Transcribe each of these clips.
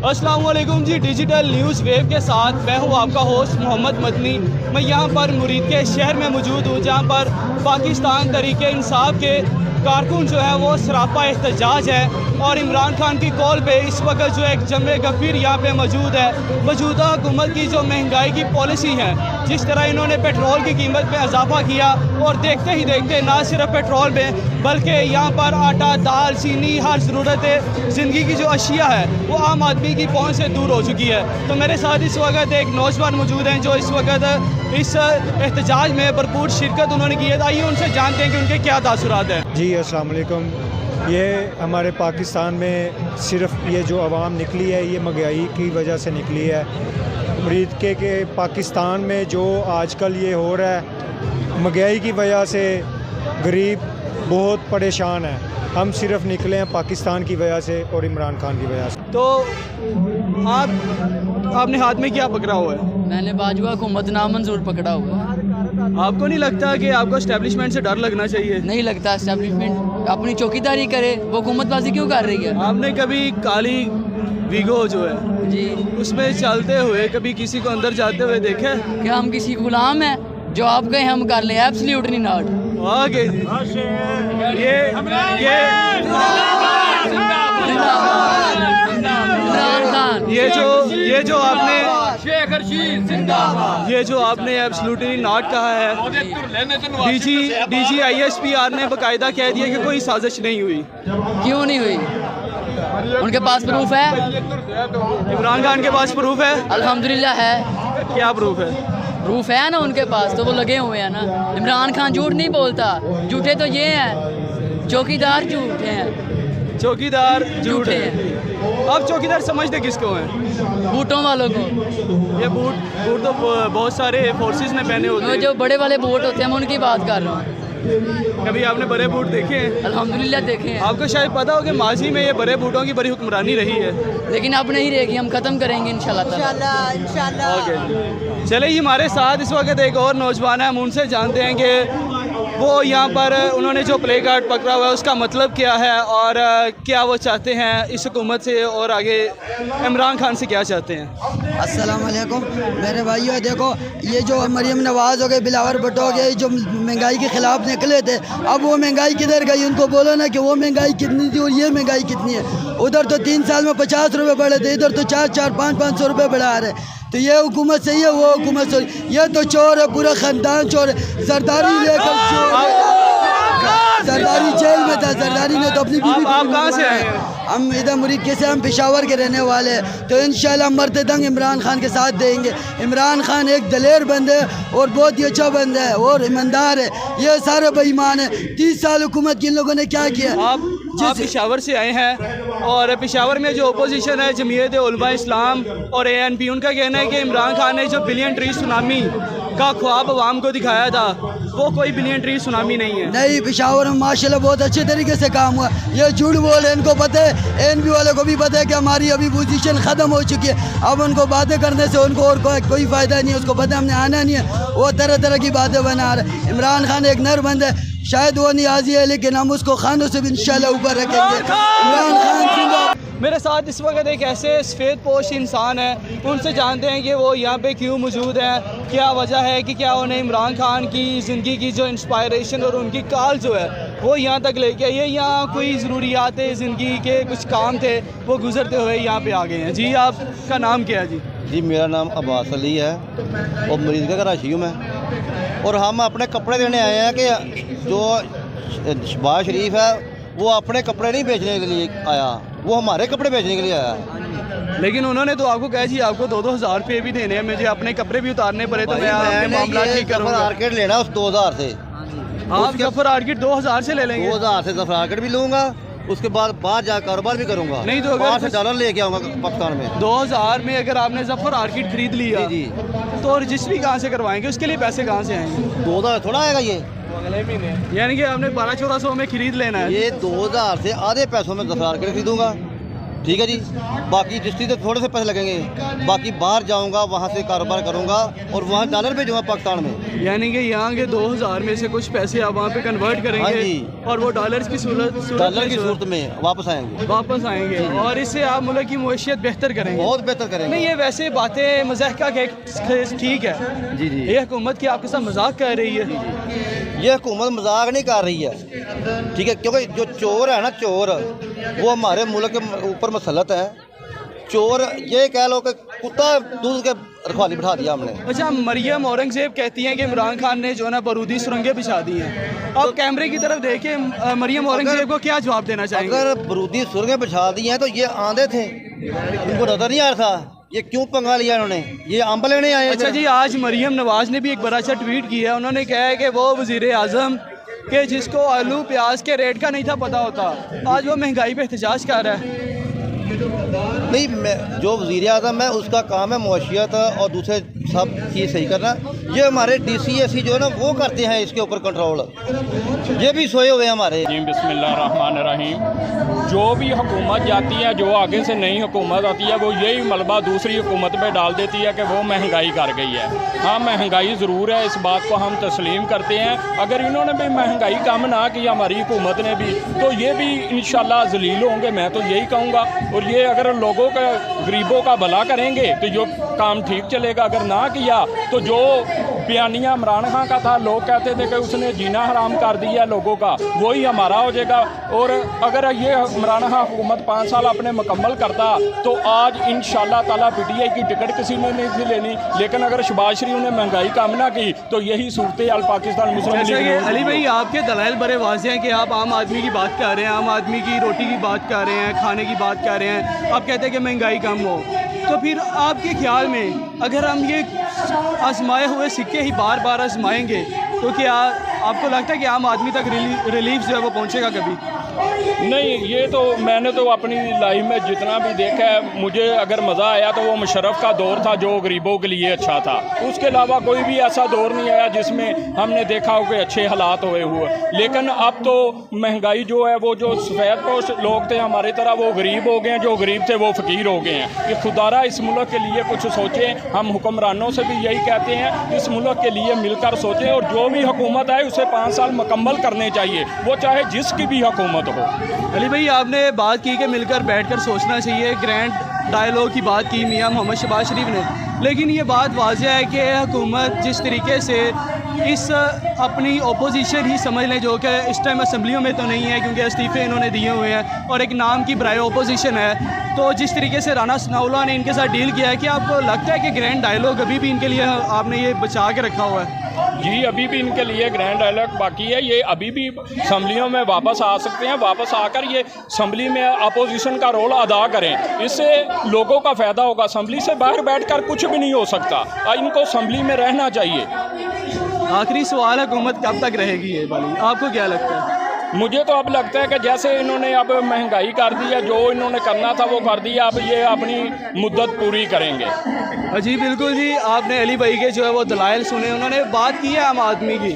अस्सलाम वालेकुम जी। Digital news wave के साथ मैं हूं आपका होस्ट मोहम्मद मदनी। मैं यहां पर मुरीद के शहर में मौजूद हूं, जहां पर पाकिस्तान तहरीक इंसाफ के कारकुन जो है वो सरापा एहतजाज है और इमरान खान की कॉल पे इस वक्त जो एक जमे गफीर यहाँ पे मौजूद है। मौजूदा हुकूमत की जो महंगाई की पॉलिसी है, जिस तरह इन्होंने पेट्रोल की कीमत में इजाफा किया और देखते ही देखते ना सिर्फ पेट्रोल में बल्कि यहाँ पर आटा, दाल, चीनी, हर ज़रूरत ज़िंदगी की जो अशिया है वो आम आदमी की पहुँच से दूर हो चुकी है। तो मेरे साथ इस वक्त एक नौजवान मौजूद हैं जो इस वक्त इस एहतजाज में भरपूर शिरकत उन्होंने की है। आइए उनसे जानते हैं कि उनके क्या तासुरात हैं। जी अस्सलाम वालेकुम। ये हमारे पाकिस्तान में सिर्फ ये जो आवाम निकली है ये महंगाई की वजह से निकली है। मुरीद के पाकिस्तान में जो आजकल ये हो रहा है, महंगाई की वजह से गरीब बहुत परेशान है। हम सिर्फ निकले हैं पाकिस्तान की वजह से और इमरान खान की वजह से। तो आपने हाथ में क्या पकड़ा हुआ है? मैंने बाजुआ हुकूमत नामंजूर पकड़ा हुआ है। आपको नहीं लगता कि आपको एस्टेब्लिशमेंट से डर लगना चाहिए? नहीं लगता, एस्टेब्लिशमेंट अपनी चौकीदारी करे, वो हुकूमतबाजी क्यों कर रही है? आपने कभी काली वीगो जो है जी, उसमें चलते हुए कभी किसी को अंदर जाते हुए देखा है? क्या हम किसी गुलाम हैं? जो आप कहें हम कर लें, एब्सोल्युटली नॉट। आगे जी, ये इमरान खान, ये जो आपने ये जो आपने एब्सोल्युटली नॉट कहा है, DGISPR ने बाकायदा कह दिया कि कोई साजिश नहीं हुई। क्यों नहीं हुई? उनके पास प्रूफ है? इमरान खान के पास प्रूफ है? अल्हम्दुलिल्लाह है। क्या प्रूफ है? प्रूफ है ना उनके पास, तो वो लगे हुए हैं ना। इमरान खान झूठ नहीं बोलता, झूठे तो ये हैं, चौकीदार झूठे हैं। चौकीदार झूठे हैं। आप चौकीदार समझते किसको हैं? बूटों वालों को। ये बूट तो बहुत सारे फोर्सेस ने पहने होते वो हैं। जो बड़े वाले बूट होते हैं मैं उनकी बात कर रहा हूँ। कभी आपने बड़े बूट देखे हैं? अल्हम्दुलिल्लाह देखे हैं। आपको शायद पता हो कि माजी में ये बड़े बूटों की बड़ी हुक्मरानी रही है, लेकिन अब नहीं रहेगी, हम ख़त्म करेंगे इंशाल्लाह। ओके, चले ही हमारे साथ इस वक्त एक और नौजवान है, हम उनसे जानते हैं कि वो यहाँ पर उन्होंने जो प्ले कार्ड पकड़ा हुआ है उसका मतलब क्या है और क्या वो चाहते हैं इस हुकूमत से और आगे इमरान खान से क्या चाहते हैं। अस्सलाम वालेकुम मेरे भाइयों, देखो ये जो मरीम नवाज़ हो गए, बिलावर भुट्टो हो गए, जो महंगाई के ख़िलाफ़ निकले थे, अब वो महंगाई किधर गई? उनको बोलो ना कि वो महंगाई कितनी थी और ये महंगाई कितनी है। उधर तो 3 साल में 50 रुपये बढ़े थे, इधर तो 4-4, 500 रुपये बढ़ा रहे। तो ये हुकूमत सही है, वो हुकूमत सही? ये तो चोर है, पूरा ख़ानदान चोर है। जरदारी लेकर चोर है, जरदारी जेल में था। जरदारी ने तो अपनी बीवी। आप कहाँ से आए हैं? हम इधर मुरीद के से, हम पेशावर के रहने वाले हैं। तो इंशाल्लाह मरते दंग इमरान खान के साथ देंगे। इमरान खान एक दलेर बंदे है और बहुत ही अच्छा बंदा है और ईमानदार है। ये सारे बेईमान है। 30 साल हुकूमत की इन लोगों ने क्या किया? आप पेशावर से आए हैं और पेशावर में जो अपोजिशन है जमीयत उलमा इस्लाम और ANP, उनका कहना है कि इमरान खान ने जो बिलियन ट्री सुनामी का ख्वाब अवाम को दिखाया था वो कोई बिलियन ट्री सुनामी नहीं है। नहीं, पेशावर में माशाल्लाह बहुत अच्छे तरीके से काम हुआ। ये झूठ बोल है, इनको पता है, ANP वालों को भी पता है कि हमारी अभी पोजीशन ख़त्म हो चुकी है। अब उनको बातें करने से उनको और कोई फ़ायदा नहीं है। उसको पता है हमने आना नहीं है, वो तरह तरह की बातें बना रहे। इमरान खान एक नर बंदा है, शायद वो नियाजी है, लेकिन हम उसको खानों से भी इंशाल्लाह ऊपर रखेंगे। इमरान खान जिंदाबाद। मेरे साथ इस वक्त एक ऐसे सफ़ेद पोश इंसान है, उनसे जानते हैं कि वो यहाँ पे क्यों मौजूद हैं, क्या वजह है कि क्या उन्हें इमरान खान की ज़िंदगी की जो इंस्पायरेशन और उनकी कॉल जो है वो यहाँ तक लेके आई है। यहाँ कोई ज़रूरियात ज़िंदगी के कुछ काम थे वो गुजरते हुए यहाँ पे आ गए हैं। जी आपका नाम क्या है? जी मेरा नाम अब्बास अली है और मरीज़ का कराची हूँ मैं। और हम अपने कपड़े देने आए हैं कि जो शहबाज शरीफ है वो अपने कपड़े नहीं बेचने के लिए आया, वो हमारे कपड़े बेचने के लिए आया। लेकिन उन्होंने तो आपको कहा जी आपको 2-2 हज़ार रुपये भी देने हैं, मुझे अपने कपड़े भी उतारने पड़े तो मैं आपके मामला ठीक करूँगा। आर्केट लेना उस 2000 से, आप जफर आर्किट 2000 से ले लेंगे? 2000 से जफर आर्केट भी लूँगा, उसके बाद बाहर जा कारोबार भी करूँगा। नहीं तो अगर $5 लेके आऊँगा पाकिस्तान में। 2000 में अगर आपने जफर आर्किट खरीद लिया जी तो रजिस्ट्री कहाँ से करवाएंगे? उसके लिए पैसे कहाँ से आएंगे? 2000 थोड़ा आएगा ये, अगले महीने, यानी कि आपने 1200-1400 में खरीद लेना है। ये 2000 से आधे पैसों में जफर आर्केट खरीदूँगा ठीक है जी। बाकी डिस्ट्री से थोड़े से पैसे लगेंगे, बाकी बाहर जाऊंगा, वहाँ से कारोबार करूंगा और वहाँ डॉलर भेजूंगा पाकिस्तान में। यानी कि यहाँ के 2000 में से कुछ पैसे आप वहाँ पे कन्वर्ट हाँ करेंगे जी। और वो डॉलर्स की डॉलर की सूरत में वापस आएंगे और इससे आप मुल्क की मुआशियत बेहतर करेंगे। बहुत बेहतर करेंगे। नहीं, ये वैसे बातें मज़ाक के ठीक है जी जी। ये हुकूमत की आपके साथ मजाक कर रही है। ये हुकूमत मजाक नहीं कर रही है, ठीक है, क्योंकि जो चोर है ना, चोर वो हमारे मुल्क के ऊपर मसलत है। चोर ये कह लो कि कुत्ता दूध के रखवाली बिठा दिया हमने। अच्छा, मरियम औरंगजेब कहती हैं कि इमरान खान ने जो है ना बारूदी सुरंगें बिछा दी हैं। अब कैमरे की तरफ देखे मरियम औरंगजेब को क्या जवाब देना चाहेंगे? अगर बारूदी सुरंगें बिछा दी हैं तो ये आंधे थे, उनको नजर नहीं आ रहा था, ये क्यों पंगा लिया इन्होंने? ये अम्ब लेने आए। अच्छा जी, आज मरियम नवाज ने भी एक बड़ा अच्छा ट्वीट किया। उन्होंने कहा है कि वो वजीर आजम के जिसको आलू प्याज के रेट का नहीं था पता होता, आज वो महंगाई पे एहतजाज कर रहा है। नहीं, जो वज़ीर आज़म है उसका काम है मुआशियत और दूसरे सब चीज़ सही करना। ये हमारे DCSC जो है ना वो करते हैं इसके ऊपर कंट्रोल, ये भी सोए हुए हैं हमारे। जी बिस्मिल्लाहिर्रहमानिर्रहीम। जो भी हुकूमत जाती है, जो आगे से नई हुकूमत आती है, वो यही मलबा दूसरी हुकूमत पे डाल देती है कि वो महंगाई कर गई है। हाँ, महंगाई ज़रूर है, इस बात को हम तस्लीम करते हैं। अगर इन्होंने भी महंगाई कम ना की हमारी हुकूमत ने भी, तो ये भी इंशाल्लाह जलील होंगे, मैं तो यही कहूँगा। और ये अगर लोगों का, गरीबों का भला करेंगे तो जो काम ठीक चलेगा, अगर ना किया तो जो बयानिया इमरान खान का था, लोग कहते थे कि उसने जीना हराम कर दिया लोगों का, वही हमारा हो जाएगा। और अगर ये इमरान खान हुकूमत 5 साल अपने मुकम्मल करता तो आज इंशाल्लाह ताला PTI की टिकट किसी ने नहीं थी लेनी। लेकिन अगर शहबाज शरीफ ने महंगाई कम ना की तो यही सूरत हाल पाकिस्तान मुस्लिम लीग में। अली भाई, आपके दलाइल बड़े वाज़ेह हैं कि आप आम आदमी की बात कर रहे हैं, आम आदमी की रोटी की बात कर रहे हैं, खाने की बात कर रहे हैं, आप कहते हैं कि महंगाई कम हो। तो फिर आपके ख्याल में अगर हम ये आजमाए हुए सिक्के ही बार बार आजमाएंगे तो क्या आपको लगता है कि आम आदमी तक रिलीफ जो है वो पहुंचेगा कभी? नहीं, ये तो मैंने तो अपनी लाइफ में जितना भी देखा है, मुझे अगर मज़ा आया तो वो मुशर्रफ का दौर था जो गरीबों के लिए अच्छा था। उसके अलावा कोई भी ऐसा दौर नहीं आया जिसमें हमने देखा हो कि अच्छे हालात हुए हुए। लेकिन अब तो महंगाई जो है, वो जो सफ़ेद पोश लोग थे हमारी तरह, वो गरीब हो गए हैं, जो गरीब थे वो फ़कीर हो गए हैं। कि खुदारा इस मुल्क के लिए कुछ सोचें। हम हुक्मरानों से भी यही कहते हैं, इस मुल्क के लिए मिलकर सोचें और जो भी हुकूमत आए उसे 5 साल मुकम्मल करने चाहिए, वो चाहे जिसकी भी हुकूमत हो। अली भाई, आपने बात की कि मिलकर बैठकर सोचना चाहिए, ग्रैंड डायलॉग की बात की मियां मोहम्मद शहबाज शरीफ ने, लेकिन ये बात वाज़ेह है कि हुकूमत जिस तरीके से इस अपनी ओपोजिशन ही समझ लें, जो कि इस टाइम असम्बलियों में तो नहीं है क्योंकि इस्तीफ़े इन्होंने दिए हुए हैं और एक नाम की बराए ओपोजिशन है, तो जिस तरीके से राना सनाउल्लाह ने इनके साथ डील किया है, कि आपको लगता है कि ग्रैंड डायलॉग अभी भी इनके लिए आपने ये बचा के रखा हुआ है? जी, अभी भी इनके लिए ग्रैंड डायलॉग बाकी है। ये अभी भी असम्बलियों में वापस आ सकते हैं, वापस आकर ये असम्बली में अपोजिशन का रोल अदा करें, इससे लोगों का फ़ायदा होगा। असम्बली से बाहर बैठकर कुछ भी नहीं हो सकता, इनको असम्बली में रहना चाहिए। आखिरी सवाल, हुकूमत कब तक रहेगी ये वाली, आपको क्या लगता है? मुझे तो अब लगता है कि जैसे इन्होंने अब महंगाई कर दी है, जो इन्होंने करना था वो कर दिया, अब ये अपनी मुद्दत पूरी करेंगे। जी बिल्कुल जी, आपने अली भाई के जो है वो दलाइल सुने, उन्होंने बात की है आम आदमी की,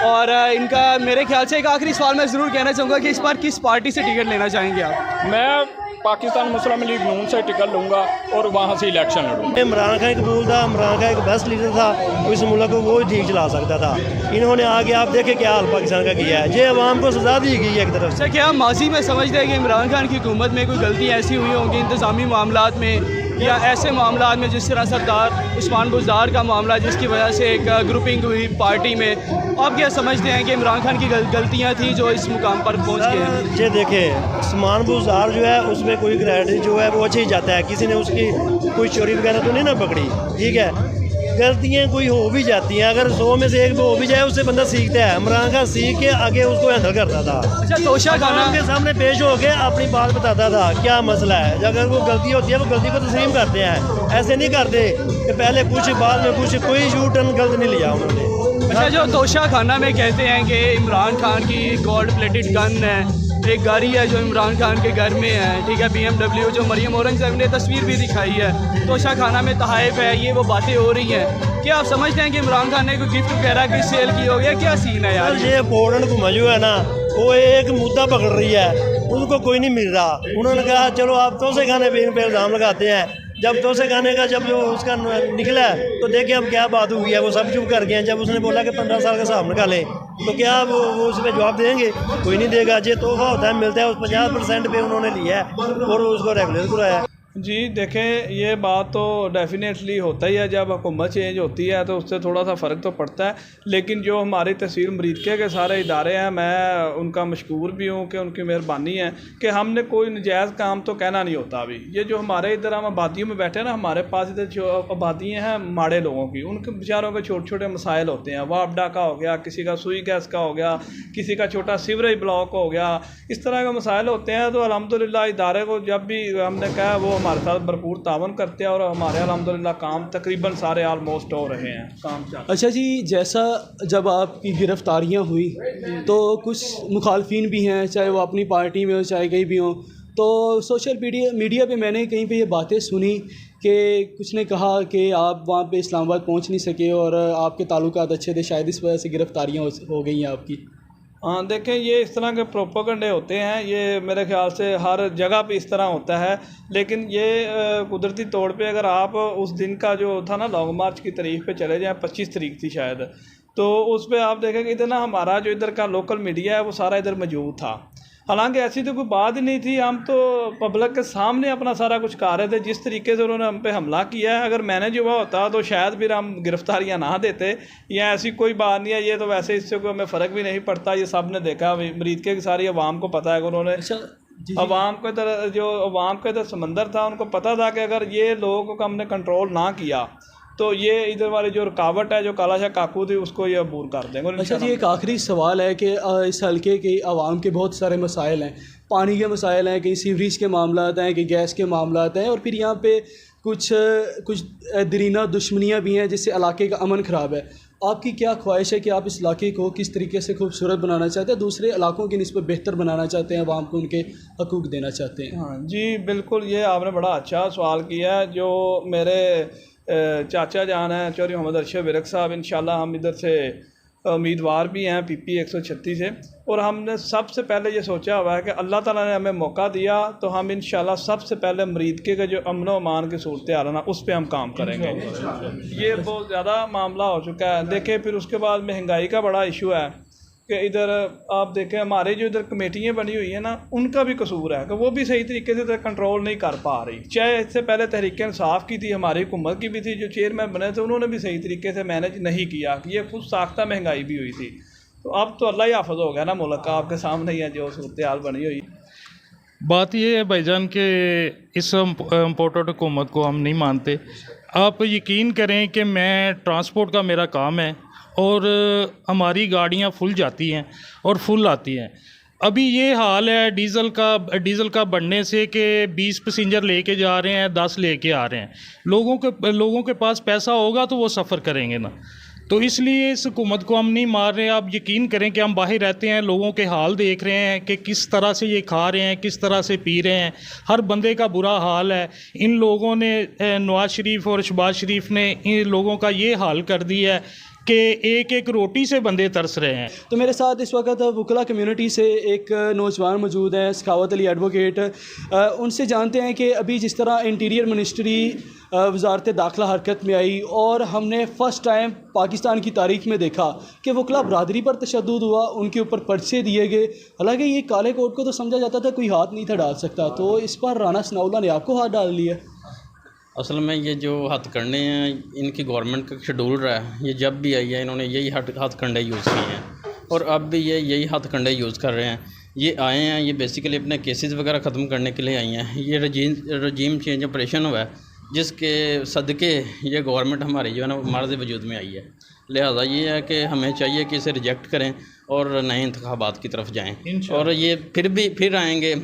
और इनका मेरे ख्याल से एक आखिरी सवाल मैं ज़रूर कहना चाहूँगा कि इस बार किस पार्टी से टिकट लेना चाहेंगे आप? मैं पाकिस्तान मुस्लिम लीग नून से टिकट लूँगा और वहाँ से इलेक्शन लड़ूँगा। इमरान खान कबूल था, इमरान खान एक बेस्ट लीडर था, इस मुल्क को वो ही ठीक चला सकता था। इन्होंने आगे आप देखे क्या हाल पाकिस्तान का किया है, ये अवाम को सजा दी गई है एक तरफ से। क्या माजी में समझते हैं कि इमरान खान की हुकूमत में कोई गलती ऐसी हुई होगी इंतज़ामी मामलात में या ऐसे मामलात में, जिस तरह सरदार उस्मान बुज़दार का मामला जिसकी वजह से एक ग्रुपिंग हुई पार्टी में, आप क्या समझते हैं कि इमरान खान की गलतियां थी जो इस मुकाम पर पहुंच गए हैं? ये देखें, उस्मान बुज़दार जो है उसमें कोई क्रेडिट जो है वो अच्छी जाता है, किसी ने उसकी कोई चोरी वगैरह तो नहीं ना पकड़ी, ठीक है। गलतियाँ कोई हो भी जाती हैं, अगर 100 में से एक भी हो भी जाए उससे बंदा सीखता है। इमरान खान सीख के आगे उसको हैंडल करता था। अच्छा, तोशा खाना के सामने पेश हो के अपनी बात बताता था क्या मसला है। अगर वो गलती होती है वो गलती को तस्लीम करते हैं, ऐसे नहीं करते कि पहले कुछ बाद में कुछ, कोई यू टर्न गलत नहीं लिया उन्होंने। अच्छा, जो तोशा खाना में कहते हैं कि इमरान खान की गोल्ड प्लेटेड गन है, एक गाड़ी है जो इमरान खान के घर में है, ठीक है, BMW, जो मरियम औरंगजेब ने तस्वीर भी दिखाई है, तोशा खाना में तहाइफ है, ये वो बातें हो रही हैं। क्या आप समझते हैं कि इमरान खान ने कोई गिफ्ट वगैरह की सेल की हो, या क्या सीन है यार? ये फोरन घुमा जो है ना, वो एक मुद्दा पकड़ रही है, उसको कोई नहीं मिल रहा। उन्होंने कहा चलो आप तोसे खाने पे इन पर इल्ज़ाम लगाते हैं। जब तोसे खाने का जब जो उसका निकला तो देखिए अब क्या बात हुई है, वो सब चुप कर गए हैं। जब उसने बोला कि 15 साल का हिसाब निकालें तो क्या वो उस पर जवाब देंगे? कोई नहीं देगा। ये तोहफा होता है, मिलता है, उस 50% पे उन्होंने लिया है और उसको रेगुलर कराया। जी देखें, ये बात तो डेफिनेटली होता ही है, जब हुकूमत चेंज होती है तो उससे थोड़ा सा फ़र्क तो पड़ता है। लेकिन जो हमारी तहसील मरीदके के सारे इदारे हैं, मैं उनका मशकूर भी हूँ कि उनकी मेहरबानी है कि हमने कोई नजायज़ काम तो कहना नहीं होता। अभी ये जो हमारे इधर हम आबादियों में बैठे हैं ना, हमारे पास इधर जो आबादियाँ हैं माड़े लोगों की, उनके बेचारों के छोटे छोटे मसाइल होते हैं। वापडा का हो गया, किसी का सुई गैस का हो गया, किसी का छोटा सीवरेज ब्लॉक हो गया, इस तरह के मसाइल होते हैं। तो अल्हम्दुलिल्लाह इदारे को जब भी हमने कहा वो हमारे साथ भरपूर तावन करते हैं और हमारे अल्हम्दुलिल्लाह काम तकरीबन सारे ऑलमोस्ट हो रहे हैं, काम चल। अच्छा जी, जैसा जब आपकी गिरफ्तारियां हुई तो कुछ मुखालफिन भी हैं, चाहे वो अपनी पार्टी में हो चाहे कहीं भी हों, तो सोशल मीडिया पे मैंने कहीं पे ये बातें सुनी कि कुछ ने कहा कि आप वहाँ पे इस्लामाबाद पहुँच नहीं सके और आपके ताल्लुकात अच्छे थे, शायद इस वजह से गिरफ्तारियाँ हो गई हैं आपकी। हाँ देखें, ये इस तरह के प्रोपेगेंडे होते हैं, ये मेरे ख्याल से हर जगह पे इस तरह होता है। लेकिन ये कुदरती तौर पे अगर आप उस दिन का जो था ना लॉन्ग मार्च की तारीख पे चले जाएं, 25 तारीख थी शायद, तो उस पर आप देखें कि इधर ना हमारा जो इधर का लोकल मीडिया है वो सारा इधर मौजूद था। हालांकि ऐसी तो कोई बात ही नहीं थी, हम तो पब्लिक के सामने अपना सारा कुछ कर रहे थे। जिस तरीके से उन्होंने हम पे हमला किया है, अगर मैनेज हुआ होता तो शायद फिर हम गिरफ्तारियां ना देते, या ऐसी कोई बात नहीं है। ये तो वैसे इससे कोई हमें फ़र्क भी नहीं पड़ता, ये सब ने देखा, मरीदके की सारी आवाम को पता है कि उन्होंने अवाम को इधर जो अवाम का इधर समंदर था, उनको पता था कि अगर ये लोगों को हमने कंट्रोल ना किया तो ये इधर वाली जो रुकावट है, जो कालाशाह काकू थी, उसको ये अबूर कर देंगे। अच्छा जी, एक आखिरी सवाल है कि इस हल्के के आवाम के बहुत सारे मसाइल हैं, पानी के मसाइल हैं, कहीं सीवरेज के मामला हैं, कहीं गैस के मामला हैं, और फिर यहाँ पे कुछ दरीना दुश्मनियाँ भी हैं जिससे इलाके का अमन ख़राब है। आपकी क्या ख्वाहिश है कि आप इस इलाके को किस तरीके से खूबसूरत बनाना चाहते हैं, दूसरे इलाकों की निस्बत बेहतर बनाना चाहते हैं, आवाम को उनके हकूक़ देना चाहते हैं? हाँ जी बिल्कुल, ये आपने बड़ा अच्छा सवाल किया है। जो मेरे चाचा जान हैं चौधरी मोहम्मद अरशद विरक साहब, इंशाल्लाह हम इधर से उम्मीदवार भी हैं PP 136 से, और हमने सबसे पहले ये सोचा हुआ है कि अल्लाह ताला ने हमें मौका दिया तो हम इंशाल्लाह सबसे पहले मरीदके का जो अमन व अमान की सूरत हाल है ना, उस पर हम काम करेंगे। ये बहुत ज़्यादा मामला हो चुका है। देखें, फिर उसके बाद महंगाई का बड़ा इशू है कि इधर आप देखें हमारे जो इधर कमेटियाँ बनी हुई हैं ना, उनका भी कसूर है कि वो भी सही तरीके से कंट्रोल नहीं कर पा रही। चाहे इससे पहले तहरीक इंसाफ की थी, हमारी हुकूमत की भी थी, जो चेयरमैन बने थे उन्होंने भी सही तरीके से मैनेज नहीं किया, कि ये खुद साख्ता महंगाई भी हुई थी। तो अब तो अल्लाह ही हाफ़िज़ हो गया ना, मुल्क का आपके सामने ही है जो सूरत हाल बनी हुई। बात ये है भाईजान कि इस इम्पोर्टेड हुकूमत को हम नहीं मानते। आप यकीन करें कि मैं ट्रांसपोर्ट का मेरा काम है और हमारी गाड़ियां फुल जाती हैं और फुल आती हैं। अभी ये हाल है डीज़ल का बढ़ने से कि 20 पैसेंजर लेके जा रहे हैं, 10 लेके आ रहे हैं। लोगों के पास पैसा होगा तो वो सफ़र करेंगे ना, तो इसलिए इस हुकूमत को हम नहीं मार रहे हैं। आप यकीन करें कि हम बाहर रहते हैं, लोगों के हाल देख रहे हैं कि किस तरह से ये खा रहे हैं, किस तरह से पी रहे हैं, हर बंदे का बुरा हाल है। इन लोगों ने नवाज शरीफ और शहबाज शरीफ ने इन लोगों का ये हाल कर दिया है कि एक एक रोटी से बंदे तरस रहे हैं। तो मेरे साथ इस वक्त वकला कम्युनिटी से एक नौजवान मौजूद हैं, सखावत अली एडवोकेट। उनसे जानते हैं कि अभी जिस तरह इंटीरियर मिनिस्ट्री वजारत दाखिला हरकत में आई और हमने फ़र्स्ट टाइम पाकिस्तान की तारीख में देखा कि वकला बरादरी पर तशद्दुद हुआ, उनके ऊपर पर्चे दिए गए। हालांकि ये काले कोट को तो समझा जाता था कोई हाथ नहीं था डाल सकता, तो इस पर राना सनाउल्लाह ने आपको हाथ डाल लिया। असल में ये जो हथकंडे हैं इनकी गवर्नमेंट का शेड्यूल रहा है, ये जब भी आई है इन्होंने यही हथकंडे यूज़ किए हैं और अब भी ये यही हथकंडे यूज़ कर रहे हैं। ये आए हैं, ये बेसिकली अपने केसेस वगैरह ख़त्म करने के लिए आई हैं। ये रजीम चेंज ऑपरेशन हुआ है जिसके सदक़े ये गवर्नमेंट हमारी जो है ना मार्ज़ वजूद में आई है। लिहाजा ये है कि हमें चाहिए कि इसे रिजेक्ट करें और नए इंतखाबात की तरफ जाएँ। और ये फिर आएँगे,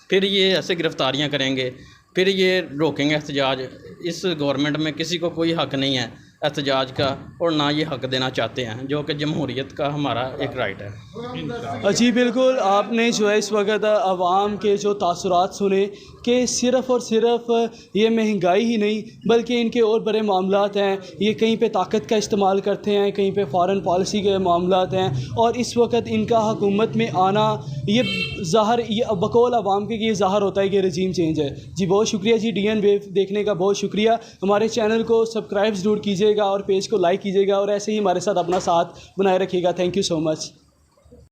फिर ये ऐसे गिरफ़्तारियाँ करेंगे, फिर ये रोकेंगे एहतजाज। इस गवर्नमेंट में किसी को कोई हक़ नहीं है एहतजाज का और ना ये हक देना चाहते हैं, जो कि जमहूरियत का हमारा एक राइट है। जी बिल्कुल, आपने जो है इस वक्त आवाम के जो तासुरात सुने कि सिर्फ़ और सिर्फ ये महंगाई ही नहीं बल्कि इनके और बड़े मामलात हैं। ये कहीं पे ताकत का इस्तेमाल करते हैं, कहीं पे फ़ॉरेन पॉलिसी के मामलात हैं, और इस वक्त इनका हुकूमत में आना ये ज़ाहिर ये बकौल आवाम के ये ज़ाहिर होता है कि रजीम चेंज है। जी बहुत शुक्रिया जी, DN वेव देखने का बहुत शुक्रिया। हमारे चैनल को सब्सक्राइब ज़रूर कीजिएगा और पेज को लाइक कीजिएगा और ऐसे ही हमारे साथ अपना साथ बनाए रखिएगा। Thank you so much.